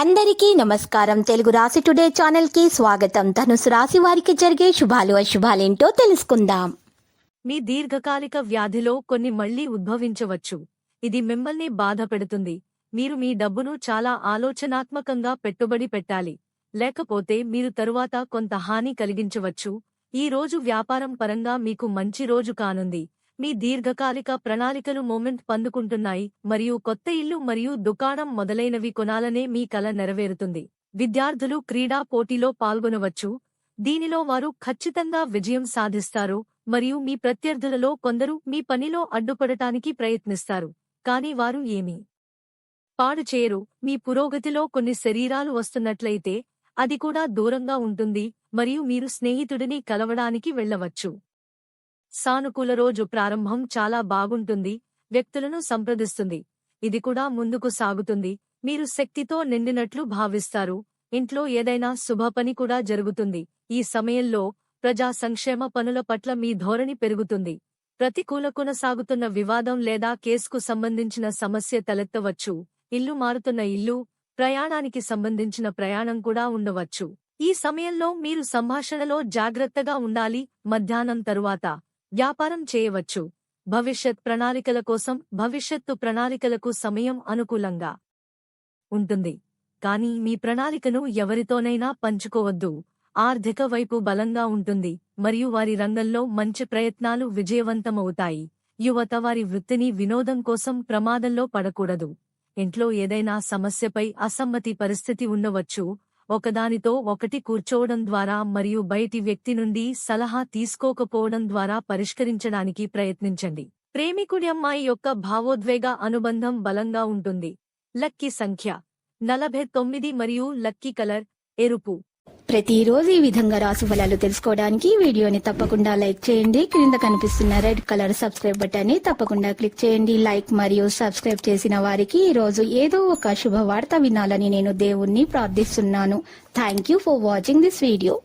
అందరికీ నమస్కారం. తెలుగు రాశి టుడే ఛానల్ కి స్వాగతం. ధనుసు రాశి వారికి జరిగే శుభాలు అశుభాలేంటో తెలుసుకుందాం. మీ దీర్ఘకాలిక వ్యాధిలో కొన్ని మళ్లీ ఉద్భవించవచ్చు. ఇది మిమ్మల్ని బాధ పెడుతుంది. మీరు మీ డబ్బును చాలా ఆలోచనాత్మకంగా పెట్టుబడి పెట్టాలి, లేకపోతే మీరు తరువాత కొంత హాని కలిగించవచ్చు. ఈ రోజు వ్యాపారం పరంగా మీకు మంచి రోజు కానుంది. మీ దీర్ఘకాలిక ప్రణాళికలు మూమెంట్ పొందుకుంటున్నాయి మరియు కొత్త ఇల్లు మరియు దుకాణం మొదలైనవి కొనాలనే మీ కల నెరవేరుతుంది. విద్యార్థులు క్రీడా పోటీలో పాల్గొనవచ్చు. దీనిలో వారు ఖచ్చితంగా విజయం సాధిస్తారు మరియు మీ ప్రత్యర్థులలో కొందరు మీ పనిలో అడ్డుపడటానికి ప్రయత్నిస్తారు, కానీ వారు ఏమీ పాడు చేయరు. మీ పురోగతిలో కొన్ని శరీరాలు వస్తున్నట్లయితే అది కూడా దూరంగా ఉంటుంది మరియు మీరు స్నేహితుడిని కలవడానికి వెళ్ళవచ్చు. సానుకూల రోజు ప్రారంభం చాలా బాగుంటుంది. వ్యక్తులను సంప్రదిస్తుంది. ఇది కూడా ముందుకు సాగుతుంది. మీరు శక్తితో నిండినట్లు భావిస్తారు. ఇంట్లో ఏదైనా శుభ పని కూడా జరుగుతుంది. ఈ సమయంలో ప్రజా సంక్షేమ పనుల పట్ల మీ ధోరణి పెరుగుతుంది. ప్రతికూల కొనసాగుతున్న వివాదం లేదా కేసుకు సంబంధించిన సమస్య తలెత్తవచ్చు. ఇల్లు మారుతున్న ఇల్లు, ప్రయాణానికి సంబంధించిన ప్రయాణం కూడా ఉండవచ్చు. ఈ సమయంలో మీరు సంభాషణలో జాగ్రత్తగా ఉండాలి. మధ్యాహ్నం తరువాత వ్యాపారం చేయవచ్చు. భవిష్యత్ ప్రణాళికల కోసం భవిష్యత్తు ప్రణాళికలకు సమయం అనుకూలంగా ఉంటుంది, కానీ మీ ప్రణాళికను ఎవరితోనైనా పంచుకోవద్దు. ఆర్థిక వైపు బలంగా ఉంటుంది మరియు వారి రంగంలో మంచి ప్రయత్నాలు విజయవంతమవుతాయి. యువత వారి వృత్తిని వినోదం కోసం ప్రమాదంలో పడకూడదు. ఇంట్లో ఏదైనా సమస్యపై అసమ్మతి పరిస్థితి ఉండవచ్చు. ఒకదానితో ఒకటి కూర్చోవడం ద్వారా మరియు బయటి వ్యక్తి నుండి సలహా తీసుకోకపోవడం ద్వారా పరిష్కరించడానికి ప్రయత్నించండి. ప్రేమికుడి అమ్మాయి యొక్క భావోద్వేగ అనుబంధం బలంగా ఉంటుంది. లక్కీ సంఖ్య 49 మరియు లక్కీ కలర్ ఎరుపు. ప్రతిరోజు ఈ విధంగా రాశి ఫలాలు తెలుసుకోవడానికి వీడియోని తప్పకుండా లైక్ చేయండి. క్రింద కనిపిస్తున్న రెడ్ కలర్ సబ్స్క్రైబ్ బటన్ ని తప్పకుండా క్లిక్ చేయండి. లైక్ మరియు సబ్స్క్రైబ్ చేసిన వారికి ఈ రోజు ఏదో ఒక శుభవార్త వినాలని నేను దేవుణ్ణి ప్రార్థిస్తున్నాను. Thank you for watching this video.